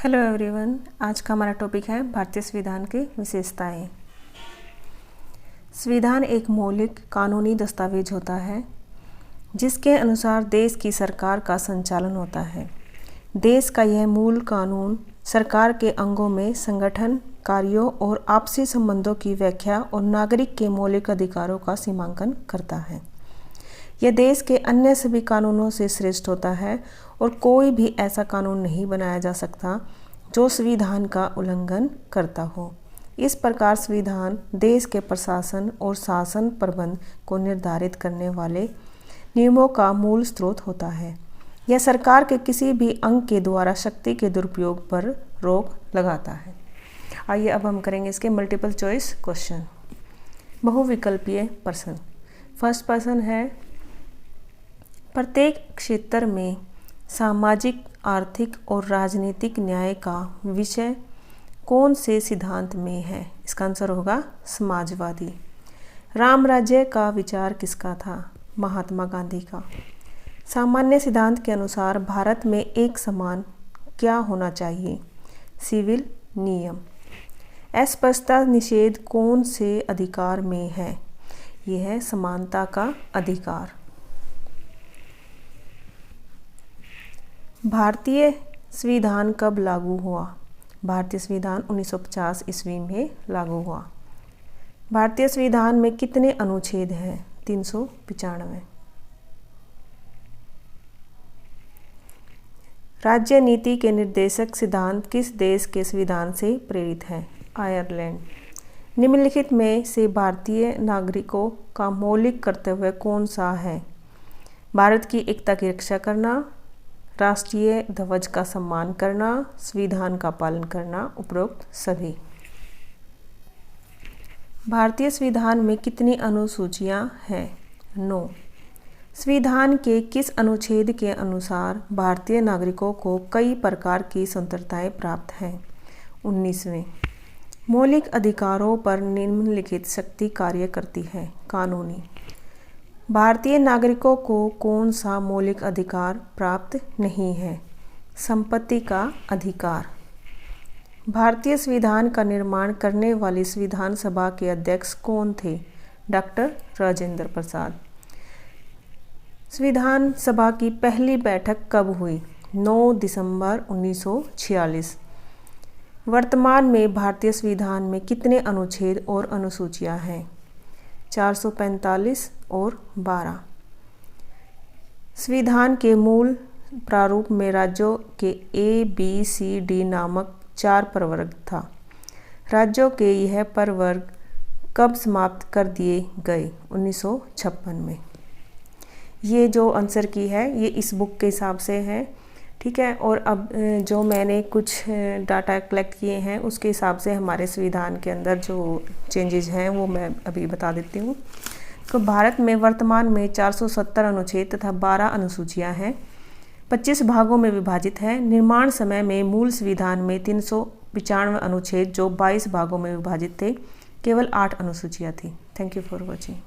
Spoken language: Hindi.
हेलो एवरीवन, आज का हमारा टॉपिक है भारतीय संविधान की विशेषताएं। संविधान एक मौलिक कानूनी दस्तावेज होता है जिसके अनुसार देश की सरकार का संचालन होता है। देश का यह मूल कानून सरकार के अंगों में संगठन, कार्यों और आपसी संबंधों की व्याख्या और नागरिक के मौलिक अधिकारों का सीमांकन करता है। यह देश के अन्य सभी कानूनों से श्रेष्ठ होता है और कोई भी ऐसा कानून नहीं बनाया जा सकता जो संविधान का उल्लंघन करता हो। इस प्रकार संविधान देश के प्रशासन और शासन प्रबंध को निर्धारित करने वाले नियमों का मूल स्रोत होता है। यह सरकार के किसी भी अंग के द्वारा शक्ति के दुरुपयोग पर रोक लगाता है। आइए अब हम करेंगे इसके मल्टीपल चॉइस क्वेश्चन। बहुविकल्पीय प्रश्न। फर्स्ट प्रश्न है, प्रत्येक क्षेत्र में सामाजिक, आर्थिक और राजनीतिक न्याय का विषय कौन से सिद्धांत में है? इसका आंसर होगा समाजवादी। राम राज्य का विचार किसका था? महात्मा गांधी का। सामान्य सिद्धांत के अनुसार भारत में एक समान क्या होना चाहिए? सिविल नियम। अस्पृश्यता निषेध कौन से अधिकार में है? यह है समानता का अधिकार। भारतीय संविधान कब लागू हुआ? भारतीय संविधान 1950 ईस्वी में लागू हुआ। भारतीय संविधान में कितने अनुच्छेद हैं? 395। राज्य नीति के निर्देशक सिद्धांत किस देश के संविधान से प्रेरित है? आयरलैंड। निम्नलिखित में से भारतीय नागरिकों का मौलिक कर्तव्य कौन सा है? भारत की एकता की रक्षा करना, राष्ट्रीय ध्वज का सम्मान करना, संविधान का पालन करना, उपरोक्त सभी। भारतीय संविधान में कितनी अनुसूचियां हैं? 9। संविधान के किस अनुच्छेद के अनुसार भारतीय नागरिकों को कई प्रकार की स्वतंत्रताएं प्राप्त हैं? 19वें। मौलिक अधिकारों पर निम्नलिखित शक्ति कार्य करती है? कानूनी। भारतीय नागरिकों को कौन सा मौलिक अधिकार प्राप्त नहीं है? संपत्ति का अधिकार। भारतीय संविधान का निर्माण करने वाली संविधान सभा के अध्यक्ष कौन थे? डॉक्टर राजेंद्र प्रसाद। संविधान सभा की पहली बैठक कब हुई? 9 दिसंबर 1946। वर्तमान में भारतीय संविधान में कितने अनुच्छेद और अनुसूचियां हैं? 445 और 12। संविधान के मूल प्रारूप में राज्यों के ABCD नामक 4 प्रवर्ग था। राज्यों के यह प्रवर्ग कब समाप्त कर दिए गए? 1956 में। ये जो आंसर की है ये इस बुक के हिसाब से है, ठीक है। और अब जो मैंने कुछ डाटा कलेक्ट किए हैं उसके हिसाब से हमारे संविधान के अंदर जो चेंजेस हैं वो मैं अभी बता देती हूँ। तो भारत में वर्तमान में 470 अनुच्छेद तथा 12 अनुसूचियां हैं। 25 भागों में विभाजित है। निर्माण समय में मूल संविधान में 395 अनुच्छेद जो 22 भागों में विभाजित थे। केवल 8 अनुसूचियां थी। Thank you for watching.